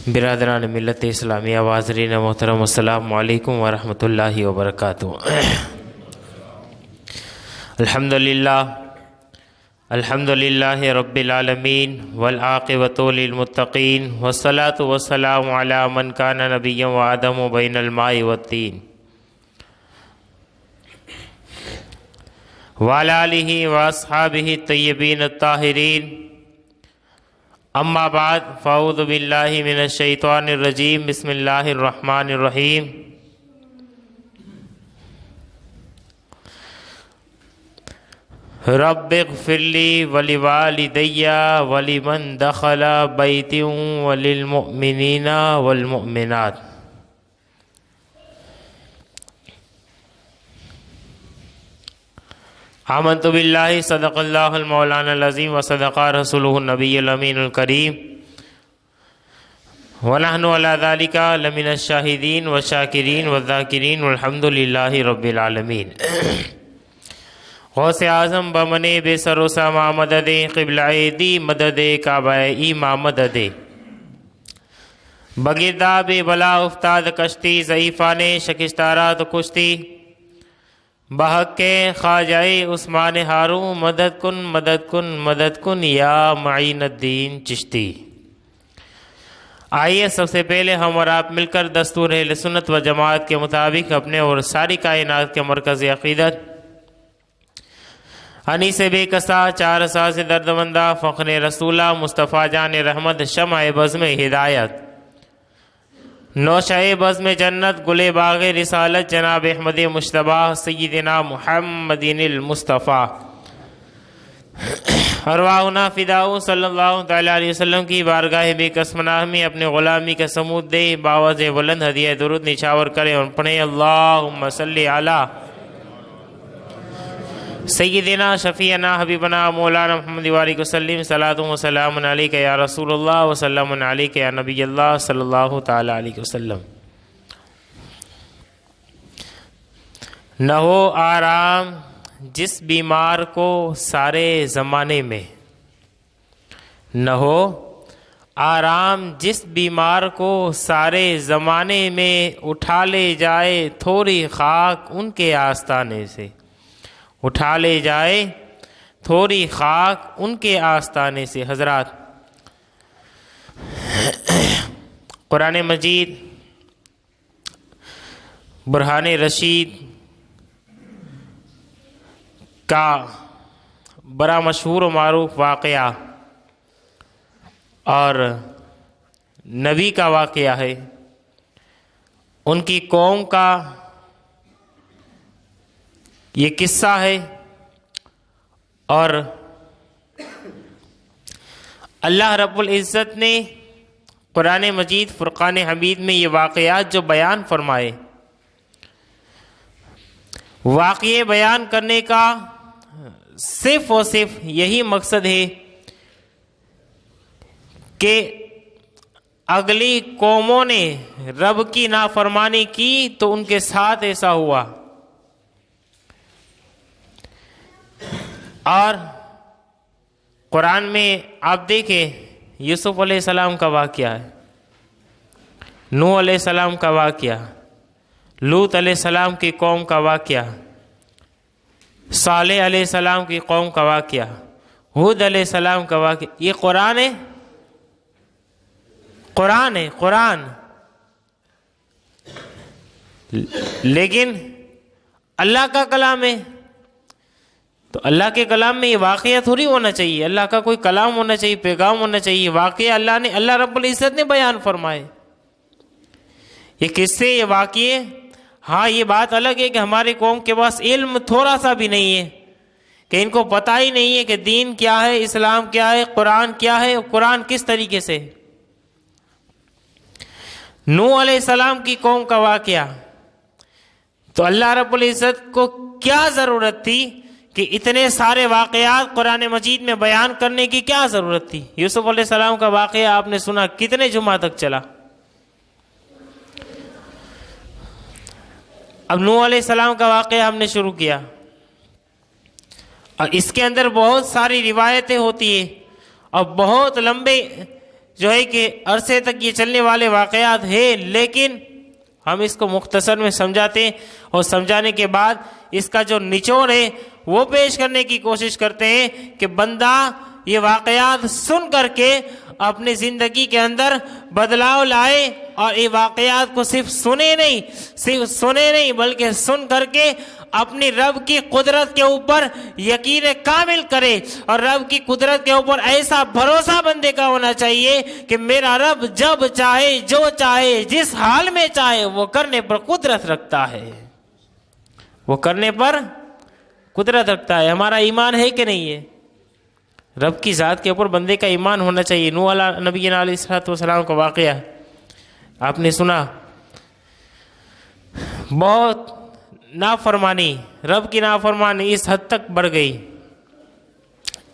برادران ملت اسلامیہ حاضرین محترم السلام علیکم ورحمۃ اللہ وبرکاتہ۔ الحمد للہ رب العالمین والعاقبۃ للمتقین والصلاۃ والسلام علی من کان نبیا وآدم بین الماء والطین وعلی آلہ واصحابہ الطیبین الطاہرین، اما بعد فاعوذ باللہ من الشیطان الرجیم، بسم اللہ الرحمن الرحیم۔ رب اغفر لی ولوالدی ولمن دخل بیتی وللمؤمنین والمؤمنات۔ آمنت باللہ صدق اللہ المولانا العظیم وصدق رسولہ النبی الامین الکریم ونحن علی ذلک لمن الشاہدین والشاکرین والذاکرین والحمد للہ رب العالمین۔ غوث اعظم بمنے بے سر و سما مدد قبلہ دی مدد کعبہ ایما مدد بگردہ بے بلا افتاد کشتی ضعیفان شکستارات کشتی بحق کے خواجہ عثمان ہارون مدد کن مدد کن مدد کن یا معین الدین چشتی۔ آئیے سب سے پہلے ہم اور آپ مل کر دستور اہل سنت و جماعت کے مطابق اپنے اور ساری کائنات کے مرکز عقیدت انیس بے کسا چار اساس دردمندہ فخر رسولہ مصطفیٰ جان رحمت شمع بزم ہدایت نوشہ بزم جنت گل باغ رسالت جناب احمد مجتبیٰ سیدنا محمد المصطفیٰ ارواحنا فداؤ صلی اللہ تعالیٰ علیہ وسلم کی بارگاہ بے کسمناہ میں اپنے غلامی کا سمود دے باوز بلند ہدیہ درود نچھاور کرے اور پڑھیں اللہم صلی علی سیدنا شفیعنا حبیبنا مولانا محمد وآلہ وسلم صلاۃ و سلام علیک یا رسول اللہ وسلم علیک یا نبی اللہ صلی اللہ تعالیٰ علیہ وسلم۔ نہ ہو آرام جس بیمار کو سارے زمانے میں، نہ ہو آرام جس بیمار کو سارے زمانے میں، اٹھا لے جائے تھوڑی خاک ان کے آستانے سے، اٹھا لے جائے تھوڑی خاک ان کے آستانے سے۔ حضرات، قرآن مجید برہان رشید کا بڑا مشہور و معروف واقعہ اور نبی کا واقعہ ہے، ان کی قوم کا یہ قصہ ہے، اور اللہ رب العزت نے قرآن مجید فرقان حمید میں یہ واقعات جو بیان فرمائے، واقعے بیان کرنے کا صرف اور صرف یہی مقصد ہے کہ اگلی قوموں نے رب کی نافرمانی کی تو ان کے ساتھ ایسا ہوا، اور قرآن میں آپ دیکھیں یوسف علیہ السلام کا واقعہ ہے، نوح علیہ السلام کا واقعہ، لوط علیہ السلام کی قوم کا واقعہ، صالح علیہ السلام کی قوم کا واقعہ، ہود علیہ السلام کا واقعہ۔ یہ قرآن ہے، قرآن ہے، قرآن، لیکن اللہ کا کلام ہے، تو اللہ کے کلام میں یہ واقعہ تھوڑی ہونا چاہیے، اللہ کا کوئی کلام ہونا چاہیے، پیغام ہونا چاہیے، واقعہ اللہ رب العزت نے بیان فرمائے، یہ قصے، یہ واقعے۔ ہاں، یہ بات الگ ہے کہ ہمارے قوم کے پاس علم تھوڑا سا بھی نہیں ہے، کہ ان کو پتہ ہی نہیں ہے کہ دین کیا ہے، اسلام کیا ہے، قرآن کیا ہے، قرآن کس طریقے سے۔ نوح علیہ السلام کی قوم کا واقعہ، تو اللہ رب العزت کو کیا ضرورت تھی کہ اتنے سارے واقعات قرآن مجید میں بیان کرنے کی کیا ضرورت تھی؟ یوسف علیہ السلام کا واقعہ آپ نے سنا، کتنے جمعہ تک چلا۔ اب نوح علیہ السلام کا واقعہ ہم نے شروع کیا، اور اس کے اندر بہت ساری روایتیں ہوتی ہیں، اور بہت لمبے جو ہے کہ عرصے تک یہ چلنے والے واقعات ہیں، لیکن ہم اس کو مختصر میں سمجھاتے ہیں اور سمجھانے کے بعد اس کا جو نچوڑ ہے وہ پیش کرنے کی کوشش کرتے ہیں کہ بندہ یہ واقعات سن کر کے اپنی زندگی کے اندر بدلاؤ لائے، اور یہ واقعات کو صرف سنے نہیں بلکہ سن کر کے اپنی رب کی قدرت کے اوپر یقین کامل کرے، اور رب کی قدرت کے اوپر ایسا بھروسہ بندے کا ہونا چاہیے کہ میرا رب جب چاہے، جو چاہے، جس حال میں چاہے وہ کرنے پر قدرت رکھتا ہے، وہ کرنے پر قدرت رکھتا ہے۔ ہمارا ایمان ہے کہ نہیں ہے؟ رب کی ذات کے اوپر بندے کا ایمان ہونا چاہیے۔ نوح نبی علیہ الصلوۃ والسلام کا واقعہ آپ نے سنا، بہت نافرمانی، رب کی نافرمانی اس حد تک بڑھ گئی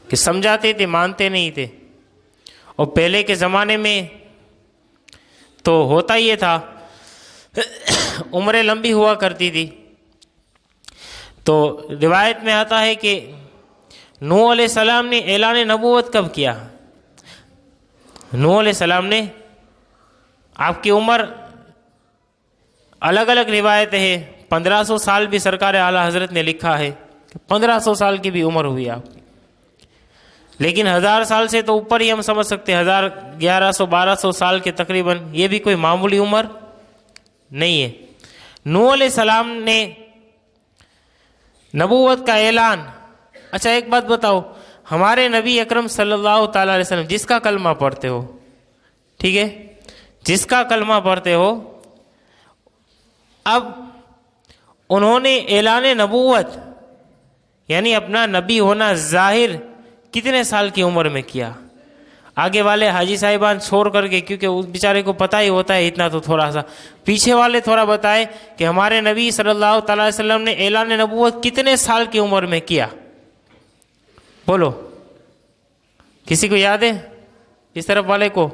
کہ سمجھاتے تھے مانتے نہیں تھے۔ اور پہلے کے زمانے میں تو ہوتا یہ تھا، عمریں لمبی ہوا کرتی تھی، تو روایت میں آتا ہے کہ نوح علیہ السلام نے اعلان نبوت کب کیا؟ نوح علیہ السلام نے، آپ کی عمر الگ الگ روایت ہے، 1500 سال بھی سرکار اعلیٰ حضرت نے لکھا ہے کہ 1500 سال کی بھی عمر ہوئی آپ کی، لیکن 1000 سال سے تو اوپر ہی ہم سمجھ سکتے ہیں، 1100-1200 سال کے تقریباً، یہ بھی کوئی معمولی عمر نہیں ہے۔ نوح علیہ السلام نے نبوت کا اعلان، اچھا ایک بات بتاؤ، ہمارے نبی اکرم صلی اللہ تعالیٰ علیہ وسلم جس کا کلمہ پڑھتے ہو، ٹھیک ہے، جس کا کلمہ پڑھتے ہو، اب انہوں نے اعلان نبوت یعنی اپنا نبی ہونا ظاہر کتنے سال کی عمر میں کیا؟ آگے والے حاجی صاحبان چھوڑ کر کے، کیونکہ اس بیچارے کو پتہ ہی ہوتا ہے اتنا، تو تھوڑا سا پیچھے والے تھوڑا بتائے کہ ہمارے نبی صلی اللہ تعالیٰ علیہ وسلم نے اعلان نبوت کتنے سال کی عمر میں کیا؟ بولو، کسی کو یاد ہے؟ اس طرف والے کو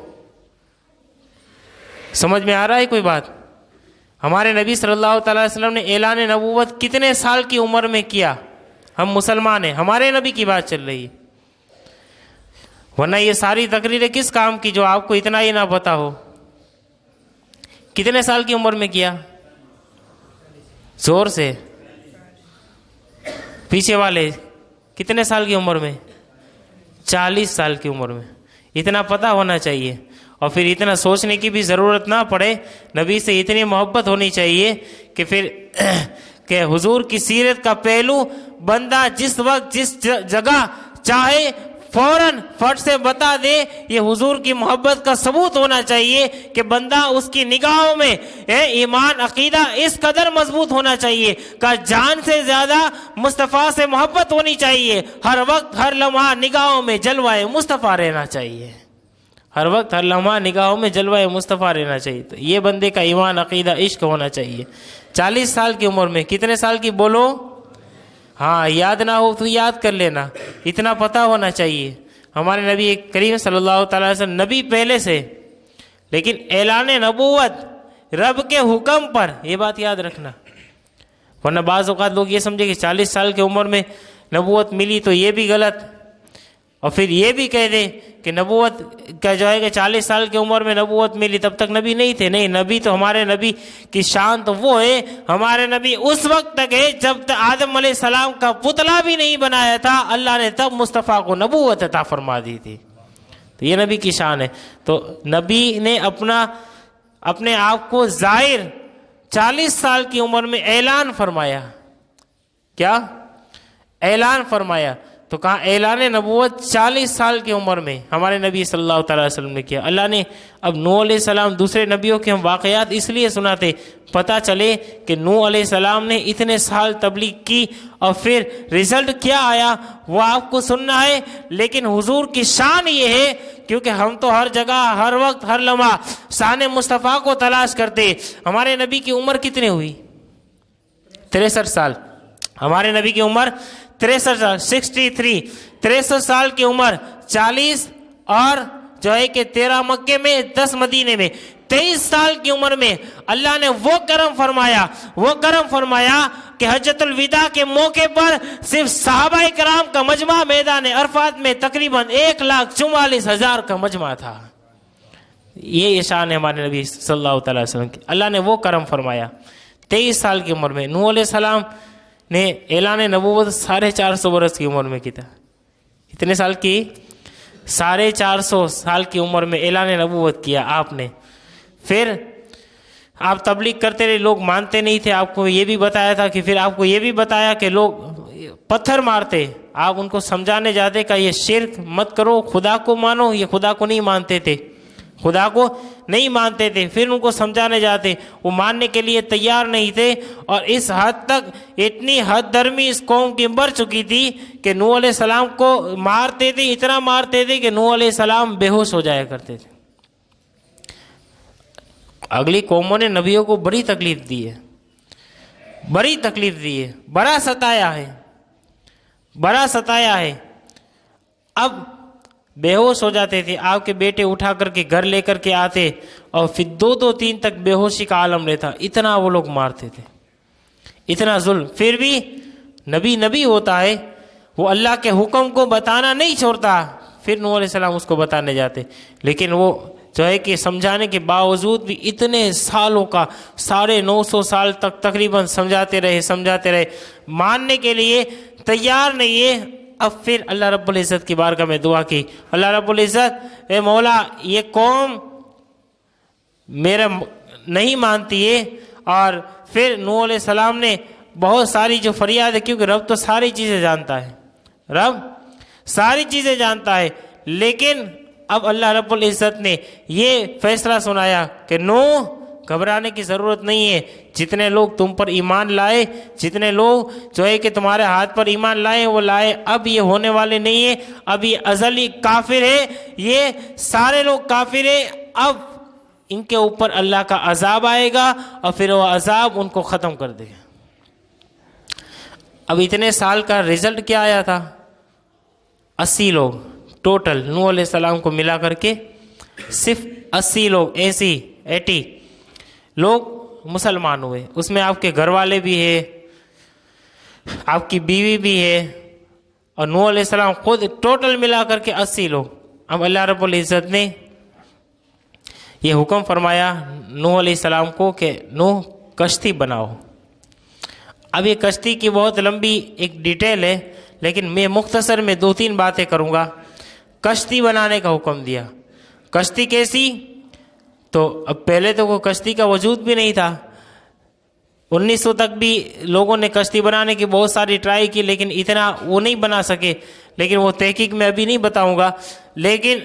سمجھ میں آ رہا ہے کوئی بات؟ ہمارے نبی صلی اللہ تعالیٰ علیہ وسلم نے اعلان نبوت کتنے سال کی عمر میں کیا؟ ہم مسلمان ہیں، ہمارے نبی کی بات چل رہی ہے، ورنہ یہ ساری تقریریں کس کام کی جو آپ کو اتنا ہی نہ پتا ہو؟ کتنے سال کی عمر میں کیا؟ زور سے، پیچھے والے کتنے سال کی عمر میں؟ 40 سال کی عمر میں۔ اتنا پتہ ہونا چاہیے، اور پھر اتنا سوچنے کی بھی ضرورت نہ پڑے، نبی سے اتنی محبت ہونی چاہیے کہ پھر کہ حضور کی سیرت کا پہلو بندہ جس وقت جس جگہ چاہے فوراً فٹ سے بتا دے، یہ حضور کی محبت کا ثبوت ہونا چاہیے کہ بندہ اس کی نگاہوں میں ایمان عقیدہ اس قدر مضبوط ہونا چاہیے کہ جان سے زیادہ مصطفیٰ سے محبت ہونی چاہیے، ہر وقت ہر لمحہ نگاہوں میں جلوہ مصطفیٰ رہنا چاہیے، ہر وقت ہر لمحہ نگاہوں میں جلوہ مصطفیٰ رہنا چاہیے۔ تو یہ بندے کا ایمان عقیدہ عشق ہونا چاہیے۔ 40 سال کی عمر میں، کتنے سال کی بولو؟ ہاں، یاد نہ ہو تو یاد کر لینا، اتنا پتہ ہونا چاہیے۔ ہمارے نبی کریم صلی اللہ تعالیٰ علیہ وسلم نبی پہلے سے، لیکن اعلان نبوت رب کے حکم پر، یہ بات یاد رکھنا، ورنہ بعض اوقات لوگ یہ سمجھے کہ 40 سال کی عمر میں نبوت ملی تو یہ بھی غلط، اور پھر یہ بھی کہہ دے کہ نبوت کا جو ہے کہ 40 سال کی عمر میں نبوت ملی تب تک نبی نہیں تھے۔ نہیں، نبی تو ہمارے نبی کی شان تو وہ ہے، ہمارے نبی اس وقت تک ہے جب تک آدم علیہ السلام کا پتلا بھی نہیں بنایا تھا، اللہ نے تب مصطفیٰ کو نبوت عطا فرما دی تھی، تو یہ نبی کی شان ہے۔ تو نبی نے اپنے آپ کو ظاہر 40 سال کی عمر میں اعلان فرمایا، کیا اعلان فرمایا؟ تو کہا اعلان نبوت 40 سال کی عمر میں ہمارے نبی صلی اللہ تعالیٰ علیہ وسلم نے کیا۔ اللہ نے اب نوح علیہ السلام، دوسرے نبیوں کے ہم واقعات اس لیے سناتے پتہ چلے کہ نوح علیہ السلام نے اتنے سال تبلیغ کی اور پھر رزلٹ کیا آیا وہ آپ کو سننا ہے، لیکن حضور کی شان یہ ہے کیونکہ ہم تو ہر جگہ ہر وقت ہر لمحہ شان مصطفیٰ کو تلاش کرتے۔ ہمارے نبی کی عمر کتنی ہوئی؟ 63 سال۔ ہمارے نبی کی عمر 63 سال، 63 سال کی عمر، 40 اور جو ہے کہ 13 مکے میں، 10 مدینے میں، 23 سال کی عمر میں اللہ نے وہ کرم فرمایا کہ حجۃ الوداع کے موقع پر صرف صحابہ کرام کا مجمع میدان عرفات میں تقریباً 1,44,000 کا مجمع تھا۔ یہ شان ہے ہمارے نبی صلی اللہ تعالیٰ علیہ وسلم کی. اللہ نے وہ کرم فرمایا. 23 سال کی عمر میں نوح علیہ السلام نے اعلان نبوت 450 برس کی عمر میں کی تھا. کتنے سال کی؟ 450 سال کی عمر میں اعلان نبوت کیا آپ نے. پھر آپ تبلیغ کرتے رہے، لوگ مانتے نہیں تھے. آپ کو یہ بھی بتایا تھا کہ پھر آپ کو یہ بھی بتایا کہ لوگ پتھر مارتے، آپ ان کو سمجھانے جاتے کہ یہ شرک مت کرو، خدا کو مانو. یہ خدا کو نہیں مانتے تھے، خدا کو نہیں مانتے تھے. پھر ان کو سمجھانے جاتے، وہ ماننے کے لیے تیار نہیں تھے. اور اس حد تک اتنی حد درمی اس قوم کی بڑھ چکی تھی کہ نوح علیہ السلام کو مارتے تھے، اتنا مارتے تھے کہ نوح علیہ السلام بے ہوش ہو جایا کرتے تھے. اگلی قوموں نے نبیوں کو بڑی تکلیف دی ہے، بڑی تکلیف دی ہے، بڑا ستایا ہے، بڑا ستایا ہے. اب بے ہوش ہو جاتے تھے. آپ کے بیٹے اٹھا کر کے گھر لے کر کے آتے اور پھر 2-3 تک بے ہوشی کا عالم رہتا. اتنا وہ لوگ مارتے تھے، اتنا ظلم. پھر بھی نبی ہوتا ہے، وہ اللہ کے حکم کو بتانا نہیں چھوڑتا. پھر نوح علیہ السلام اس کو بتانے جاتے، لیکن وہ جو ہے کہ سمجھانے کے باوجود بھی اتنے سالوں کا 950 سال تک تقریباً سمجھاتے رہے، ماننے کے لیے تیار نہیں ہے. اب پھر اللہ رب العزت کی بارگاہ میں دعا کی. اللہ رب العزت، اے مولا یہ قوم میرا نہیں مانتی ہے. اور پھر نوح علیہ السلام نے بہت ساری جو فریاد ہے، کیونکہ رب تو ساری چیزیں جانتا ہے، رب ساری چیزیں جانتا ہے. لیکن اب اللہ رب العزت نے یہ فیصلہ سنایا کہ نوح گھبرانے کی ضرورت نہیں ہے. جتنے لوگ تم پر ایمان لائے، جتنے لوگ جو ہے کہ تمہارے ہاتھ پر ایمان لائے وہ لائے، اب یہ ہونے والے نہیں ہیں. اب یہ ازلی کافر ہے، یہ سارے لوگ کافر ہیں. اب ان کے اوپر اللہ کا عذاب آئے گا اور پھر وہ عذاب ان کو ختم کر دے گا. اب اتنے سال کا رزلٹ کیا آیا تھا؟ 80 لوگ ٹوٹل نوح علیہ السلام کو ملا کر کے صرف 80 لوگ، 80 لوگ مسلمان ہوئے. اس میں آپ کے گھر والے بھی ہیں، آپ کی بیوی بھی ہے، اور نوح علیہ السلام خود، ٹوٹل ملا کر کے 80 لوگ. اب اللہ رب العزت نے یہ حکم فرمایا نوح علیہ السلام کو کہ نوح کشتی بناؤ. اب یہ کشتی کی بہت لمبی ایک ڈیٹیل ہے، لیکن میں مختصر میں 2-3 باتیں کروں گا. کشتی بنانے کا حکم دیا. کشتی کیسی؟ تو اب پہلے تو کوئی کشتی کا وجود بھی نہیں تھا. 1900 تک بھی لوگوں نے کشتی بنانے کی بہت ساری ٹرائی کی، لیکن اتنا وہ نہیں بنا سکے. لیکن وہ تحقیق میں ابھی نہیں بتاؤں گا. لیکن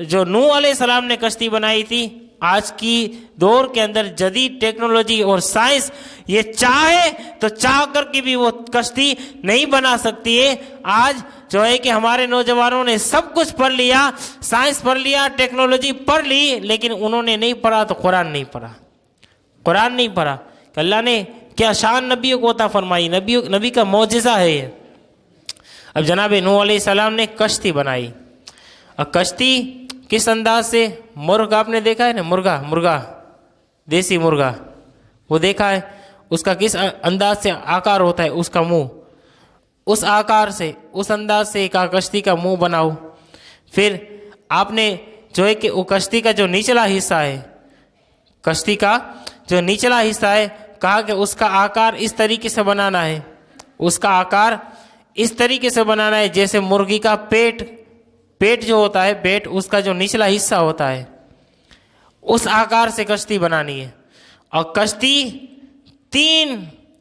جو نوح علیہ السلام نے کشتی بنائی تھی، آج کی دور کے اندر جدید ٹیکنالوجی اور سائنس یہ چاہے تو چاہ کر کے بھی وہ کشتی نہیں بنا سکتی ہے. آج جو ہے کہ ہمارے نوجوانوں نے سب کچھ پڑھ لیا، سائنس پڑھ لیا، ٹیکنالوجی پڑھ لی، لیکن انہوں نے نہیں پڑھا تو قرآن نہیں پڑھا. قرآن نہیں پڑھا کہ اللہ نے کیا شان نبیوں کو عطا فرمائی. نبی کا معجزہ ہے یہ. اب جناب نوح علیہ السلام نے کشتی بنائی. اور کشتی کس انداز سے؟ مرغ آپ نے دیکھا ہے نا، مرغا دیسی مرغا، وہ دیکھا ہے. اس کا کس انداز سے آکار ہوتا ہے، اس کا منہ، اس آکار سے، اس انداز سے ایک کشتی کا منہ بناؤ. پھر آپ نے جو ہے کہ وہ کشتی کا جو نچلا حصہ ہے، کشتی کا جو نچلا حصہ ہے، کہا کہ اس کا آکار اس طریقے سے بنانا ہے، اس کا آکار اس طریقے سے بنانا ہے جیسے مرغی کا پیٹ جو ہوتا ہے، پیٹ اس کا جو نچلا حصہ ہوتا ہے، اس آکار سے کشتی بنانی ہے. اور کشتی 3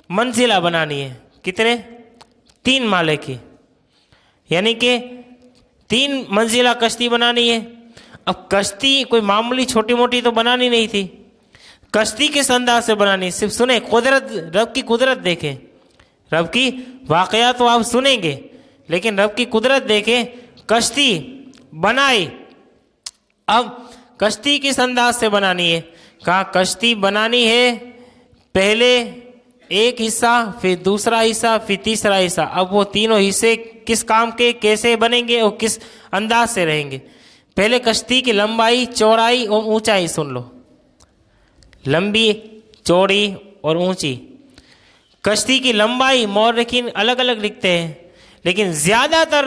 منزلہ بنانی ہے. کتنے؟ 3 مالے کی، یعنی کہ 3 منزلہ کشتی بنانی ہے. اب کشتی کوئی معمولی چھوٹی موٹی تو بنانی نہیں تھی. کشتی کس انداز سے بنانی ہے؟ صرف سنیں، قدرت، رب کی قدرت دیکھیں. رب کی واقعات تو آپ سنیں گے، لیکن رب کی قدرت دیکھیں. کشتی بنائی. اب کشتی کس انداز سے بنانی ہے؟ کہا کشتی بنانی ہے پہلے ایک حصہ، پھر دوسرا حصہ، پھر تیسرا حصہ. اب وہ تینوں حصے کس کام کے، کیسے بنیں گے اور کس انداز سے رہیں گے؟ پہلے کشتی کی لمبائی، چوڑائی اور اونچائی سن لو. لمبی، چوڑی اور اونچی. کشتی کی لمبائی مورخین الگ الگ لکھتے ہیں، لیکن زیادہ تر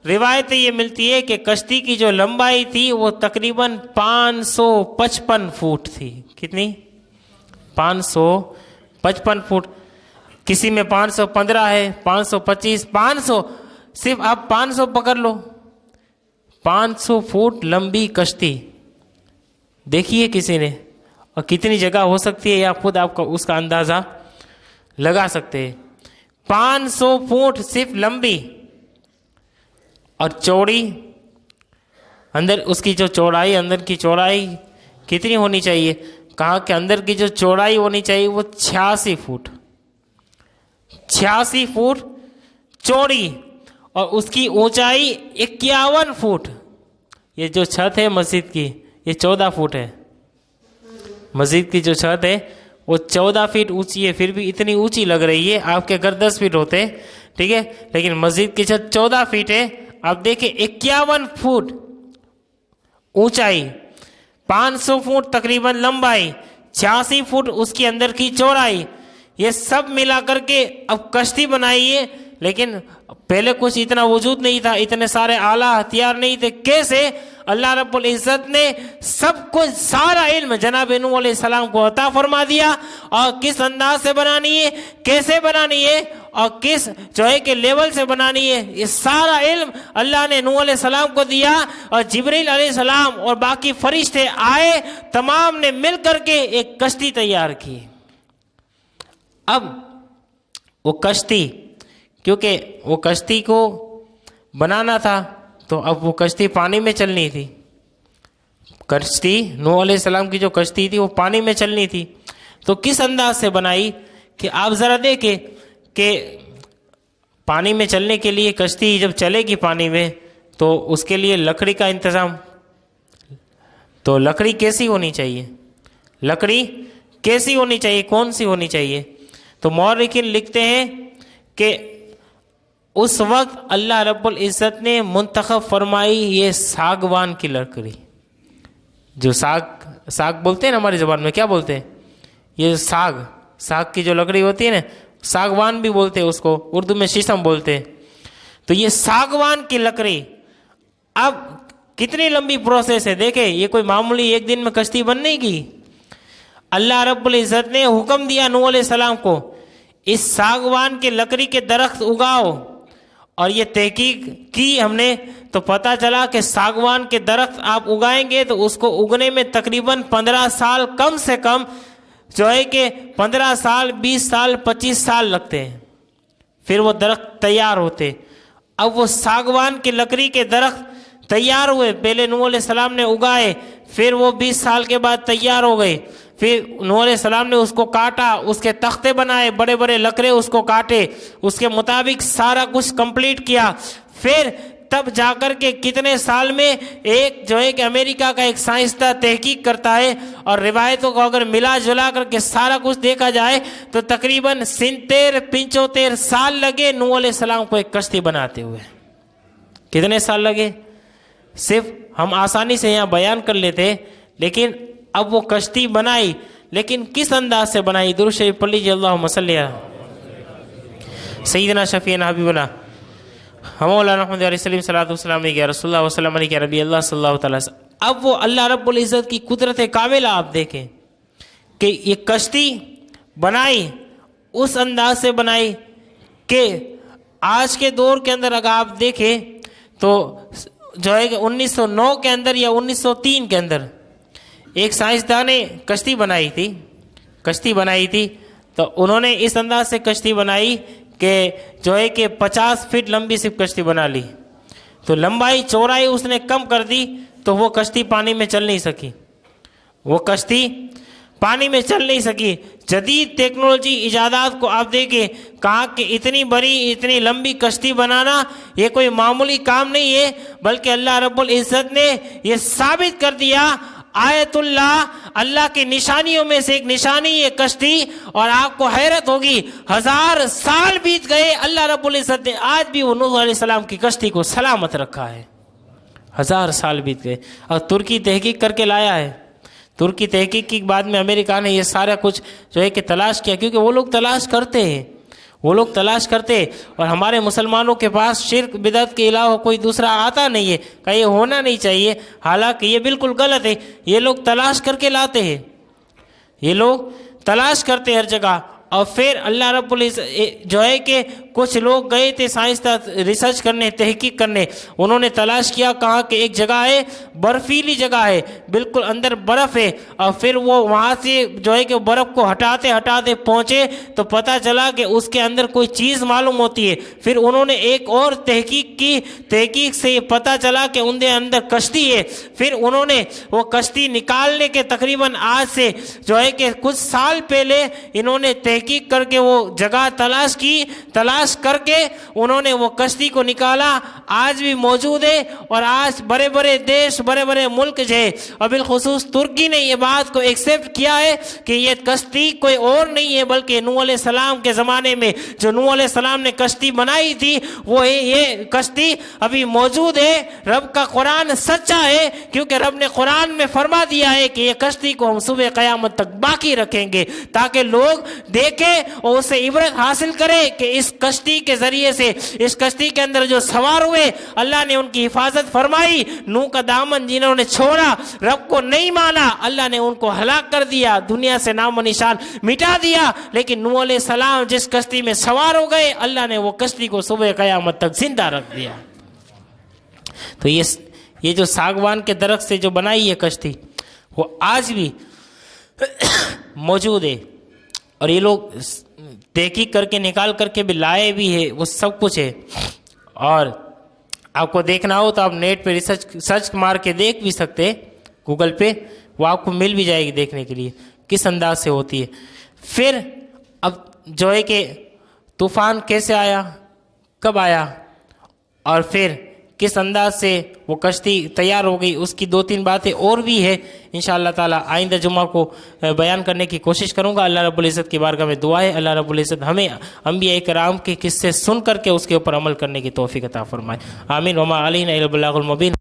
روایت یہ ملتی ہے کہ کشتی کی جو لمبائی تھی وہ تقریباً 555 فٹ تھی. کتنی؟ 555 فٹ. کسی میں 515 ہے، 525، 500، صرف آپ 500 پکڑ لو. 500 فٹ لمبی کشتی دیکھیے کسی نے، اور کتنی جگہ ہو سکتی ہے یا خود آپ کو اس کا اندازہ لگا سکتے ہیں. 500 فٹ صرف لمبی اور چوڑی. اندر اس کی جو چوڑائی، اندر کی چوڑائی کتنی ہونی چاہیے؟ کہا کہ اندر کی جو چوڑائی ہونی چاہیے وہ 86 فٹ. 86 فٹ چوڑی، اور اس کی اونچائی 51 فٹ. یہ جو چھت ہے مسجد کی یہ 14 فٹ ہے. مسجد کی جو چھت ہے وہ 14 فٹ اونچی ہے، پھر بھی اتنی اونچی لگ رہی ہے. آپ کے گھر 10 فٹ ہوتے، ٹھیک ہے، لیکن مسجد کی چھت 14 فٹ ہے. آپ دیکھیں 51 فٹ اونچائی، 500 فٹ تقریباً لمبائی، 86 فٹ اس کی اندر کی چوڑائی. یہ سب ملا کر کے اب کشتی بنائی ہے. لیکن پہلے کچھ اتنا وجود نہیں تھا، اتنے سارے آلہ ہتھیار نہیں تھے. کیسے اللہ رب العزت نے سب کچھ، سارا علم جناب نوح علیہ السلام کو عطا فرما دیا، اور کس انداز سے بنانی ہے، کیسے بنانی ہے، اور کس جو ہے کہ لیول سے بنانی ہے، یہ سارا علم اللہ نے نوح علیہ السلام کو دیا. اور جبریل علیہ السلام اور باقی فرشتے آئے، تمام نے مل کر کے ایک کشتی تیار کی. اب وہ کشتی، کیونکہ وہ کشتی کو بنانا تھا تو اب وہ کشتی پانی میں چلنی تھی. کشتی نوح علیہ السلام کی جو کشتی تھی وہ پانی میں چلنی تھی. تو کس انداز سے بنائی کہ آپ ذرا دیکھیں کہ پانی میں چلنے کے لیے کشتی جب چلے گی پانی میں تو اس کے لیے لکڑی کا انتظام. تو لکڑی کیسی ہونی چاہیے؟ لکڑی کیسی ہونی چاہیے؟ کون سی ہونی چاہیے؟ تو مورخین لکھتے ہیں کہ اس وقت اللہ رب العزت نے منتخب فرمائی یہ ساگوان کی لکڑی. جو ساگ بولتے ہیں نا ہماری زبان میں، کیا بولتے ہیں؟ یہ ساگ کی جو لکڑی ہوتی ہے نا، ساگوان بھی بولتے ہیں اس کو، اردو میں شیشم بولتے ہیں. تو یہ ساگوان کی لکڑی اب کتنی لمبی پروسیس ہے. دیکھیں یہ کوئی معمولی ایک دن میں کشتی بن نہیں کی. اللہ رب العزت نے حکم دیا نوح علیہ السلام کو، اس ساگوان کے لکڑی کے درخت اگاؤ. اور یہ تحقیق کی ہم نے تو پتہ چلا کہ ساگوان کے درخت آپ اگائیں گے تو اس کو اگنے میں تقریباً 15 سال، کم سے کم جو ہے کہ 15 سال، 20 سال، 25 سال لگتے ہیں، پھر وہ درخت تیار ہوتے. اب وہ ساگوان کی لکڑی کے درخت تیار ہوئے، پہلے نوح علیہ السلام نے اگائے، پھر وہ 20 سال کے بعد تیار ہو گئے. پھر نوح علیہ السلام نے اس کو کاٹا، اس کے تختے بنائے، بڑے بڑے لکڑے اس کو کاٹے، اس کے مطابق سارا کچھ کمپلیٹ کیا. پھر تب جا کر کے کتنے سال میں ایک جو ہے کہ امریکہ کا ایک سائنسداں تحقیق کرتا ہے، اور روایتوں کو اگر ملا جلا کر کے سارا کچھ دیکھا جائے تو تقریباً 75 سال لگے نوح علیہ السلام کو ایک کشتی بناتے ہوئے. کتنے سال لگے؟ صرف ہم آسانی سے یہاں بیان کر لیتے، لیکن اب وہ کشتی بنائی، لیکن کس انداز سے بنائی؟ درود شریف پڑھ لیجیے. اللہم صلی علی سیدنا شفیعنا حبیبنا مولانا محمد علیہ السلام صلاۃ والسلام علیہ رسول اللہ وسلم علیہ ربی اللہ صلی اللہ تعالیٰ. اب وہ اللہ رب العزت کی قدرت کاملہ آپ دیکھیں کہ یہ کشتی بنائی، اس انداز سے بنائی کہ آج کے دور کے اندر اگر آپ دیکھیں تو جو ہے کہ 1909 کے اندر یا 1903 کے اندر ایک سائنسداں نے کشتی بنائی تھی تو انہوں نے اس انداز سے کشتی بنائی کہ جو ہے کہ 50 فٹ لمبی صرف کشتی بنا لی. تو لمبائی چوڑائی اس نے کم کر دی تو وہ کشتی پانی میں چل نہیں سکی. جدید ٹیکنالوجی ایجادات کو آپ دیکھیں، کہا کہ اتنی بڑی اتنی لمبی کشتی بنانا یہ کوئی معمولی کام نہیں ہے، بلکہ اللہ رب العزت نے یہ ثابت کر دیا. آیت اللہ کی نشانیوں میں سے ایک نشانی یہ کشتی، اور آپ کو حیرت ہوگی 1000 سال بیت گئے، اللہ رب العزت نے آج بھی وہ نوح علیہ السلام کی کشتی کو سلامت رکھا ہے. 1000 سال بیت گئے، اور ترکی تحقیق کر کے لایا ہے. ترکی تحقیق کے بعد میں امریکہ نے یہ سارا کچھ جو ہے کہ تلاش کیا، کیونکہ وہ لوگ تلاش کرتے ہیں، وہ لوگ تلاش کرتے، اور ہمارے مسلمانوں کے پاس شرک بدعت کے علاوہ کوئی دوسرا آتا نہیں ہے کہ یہ ہونا نہیں چاہیے، حالانکہ یہ بالکل غلط ہے۔ یہ لوگ تلاش کر کے لاتے ہیں، یہ لوگ تلاش کرتے ہر جگہ۔ اور پھر اللہ رب العزت جو ہے کہ کچھ لوگ گئے تھے سائنسداں ریسرچ کرنے، تحقیق کرنے، انہوں نے تلاش کیا، کہا کہ ایک جگہ ہے، برفیلی جگہ ہے، بالکل اندر برف ہے، اور پھر وہ وہاں سے جو ہے کہ برف کو ہٹاتے ہٹاتے پہنچے تو پتہ چلا کہ اس کے اندر کوئی چیز معلوم ہوتی ہے۔ پھر انہوں نے ایک اور تحقیق کی، تحقیق سے یہ پتہ چلا کہ ان کے اندر کشتی ہے۔ پھر انہوں نے وہ کشتی نکالنے کے تقریباً آج سے جو ہے کہ کچھ سال پہلے انہوں نے تحقیق کر کے وہ جگہ تلاش کی، تلاش کر کے انہوں نے وہ کشتی کو نکالا، آج بھی موجود ہے۔ اور آج بڑے بڑے دیش، بڑے بڑے ملک جو ہے، اور بالخصوص ترکی نے یہ بات کو ایکسیپٹ کیا ہے کہ یہ کشتی کوئی اور نہیں ہے بلکہ نوح علیہ السلام کے زمانے میں جو نوح علیہ السلام نے کشتی بنائی تھی وہ یہ کشتی ابھی موجود ہے۔ رب کا قرآن سچا ہے، کیونکہ رب نے قرآن میں فرما دیا ہے کہ یہ کشتی کو ہم صبح قیامت تک باقی رکھیں گے، تاکہ لوگ دیکھیں اور اسے عبرت حاصل کرے کہ اس کشتی کے ذریعے سے، اس کشتی کے اندر جو سوار ہوئے اللہ نے ان کی حفاظت فرمائی۔ نوح کا دامن جنہوں نے چھوڑا، رب کو نہیں مانا، اللہ نے ان کو ہلاک کر دیا، دنیا سے نام و نشان مٹا دیا۔ لیکن نوح علیہ السلام جس کشتی میں سوار ہو گئے، اللہ نے وہ کشتی کو صبح قیامت تک زندہ رکھ دیا۔ تو یہ جو ساگوان کے درخت سے جو بنائی ہے کشتی، وہ آج بھی موجود ہے، اور یہ لوگ تحقیق کر کے نکال کر کے بھی لائے بھی ہے، وہ سب کچھ ہے۔ اور آپ کو دیکھنا ہو تو آپ نیٹ پہ سرچ مار کے دیکھ بھی سکتے، گوگل پہ وہ آپ کو مل بھی جائے گی دیکھنے کے لیے کس انداز سے ہوتی ہے۔ پھر اب جو ہے کہ طوفان کیسے آیا، کب آیا، اور پھر کس انداز سے وہ کشتی تیار ہو گئی، اس کی 2-3 باتیں اور بھی ہے، انشاءاللہ تعالی آئندہ جمعہ کو بیان کرنے کی کوشش کروں گا۔ اللہ رب العزت کی بارگاہ میں دعا ہے اللہ رب العزت ہمیں انبیاء کرام کے قصے سن کر کے اس کے اوپر عمل کرنے کی توفیق عطا فرمائے، آمین۔ وما علینا الا البلاغ المبین۔